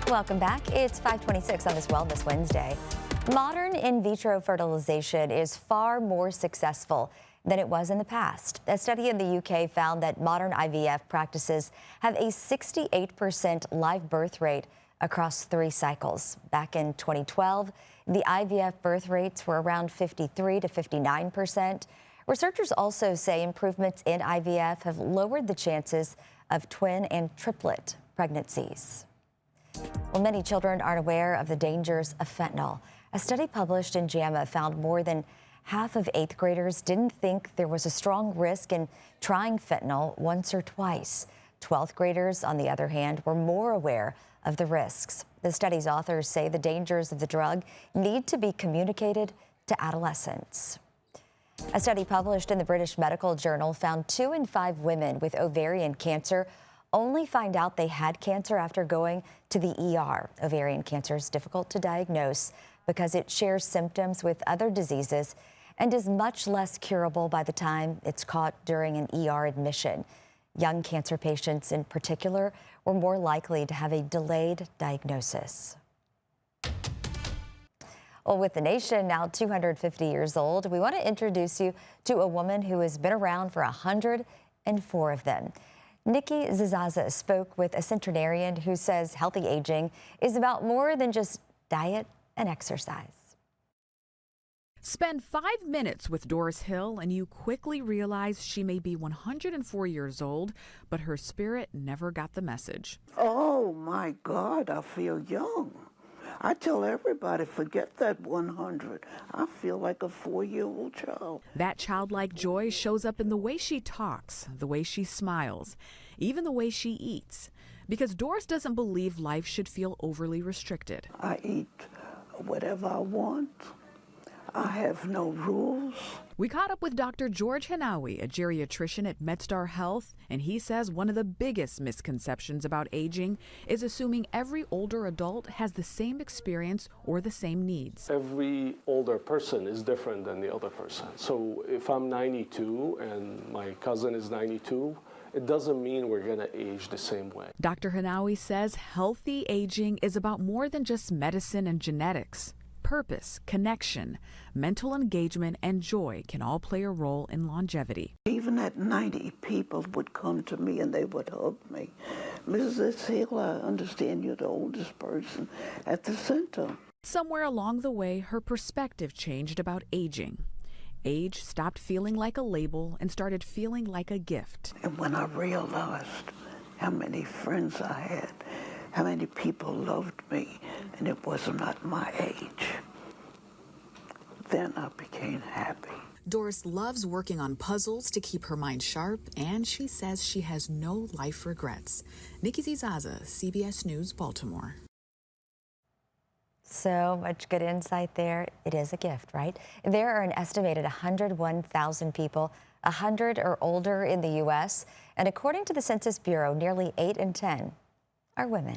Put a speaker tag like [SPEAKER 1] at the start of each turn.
[SPEAKER 1] Welcome back. It's 5:26 on this Wellness Wednesday. Modern in vitro fertilization is far more successful than it was in the past. A study in the UK found that modern IVF practices have a 68% live birth rate across 3 cycles. Back in 2012, the IVF birth rates were around 53 to 59%. Researchers also say improvements in IVF have lowered the chances of twin and triplet pregnancies. Well, many children aren't aware of the dangers of fentanyl. A study published in JAMA found more than half of 8th graders didn't think there was a strong risk in trying fentanyl once or twice. 12th graders, on the other hand, were more aware of the risks. The study's authors say the dangers of the drug need to be communicated to adolescents. A study published in the British Medical Journal found 2 in 5 women with ovarian cancer only find out they had cancer after going to the ER. Ovarian cancer is difficult to diagnose because it shares symptoms with other diseases and is much less curable by the time it's caught during an ER admission. Young cancer patients in particular were more likely to have a delayed diagnosis. Well, with the nation now 250 years old, we want to introduce you to a woman who has been around for 104 of them. Nikki Zizaza spoke with a centenarian who says healthy aging is about more than just diet and exercise.
[SPEAKER 2] Spend 5 minutes with Doris Hill and you quickly realize she may be 104 years old, but her spirit never got the message.
[SPEAKER 3] Oh my God, I feel young. I tell everybody, forget that 100. I feel like a 4-year-old child.
[SPEAKER 2] That childlike joy shows up in the way she talks, the way she smiles, even the way she eats. Because Doris doesn't believe life should feel overly restricted.
[SPEAKER 3] I eat whatever I want. I have no rules.
[SPEAKER 2] We caught up with Dr. George Hanawi, a geriatrician at MedStar Health, and he says one of the biggest misconceptions about aging is assuming every older adult has the same experience or the same needs.
[SPEAKER 4] Every older person is different than the other person. So if I'm 92 and my cousin is 92, it doesn't mean we're going to age the same way.
[SPEAKER 2] Dr. Hanawi says healthy aging is about more than just medicine and genetics. Purpose, connection, mental engagement, and joy can all play a role in longevity.
[SPEAKER 3] Even at 90, people would come to me and they would hug me. Mrs. Hill, I understand you're the oldest person at the center.
[SPEAKER 2] Somewhere along the way, her perspective changed about aging. Age stopped feeling like a label and started feeling like a gift.
[SPEAKER 3] And when I realized how many friends I had, how many people loved me, and it was not my age, then I became happy.
[SPEAKER 5] Doris loves working on puzzles to keep her mind sharp, and she says she has no life regrets. Nikki Zizaza, CBS News, Baltimore.
[SPEAKER 1] So much good insight there. It is a gift, right? There are an estimated 101,000 people 100 or older in the U.S., and according to the Census Bureau, nearly 8 in 10 are women.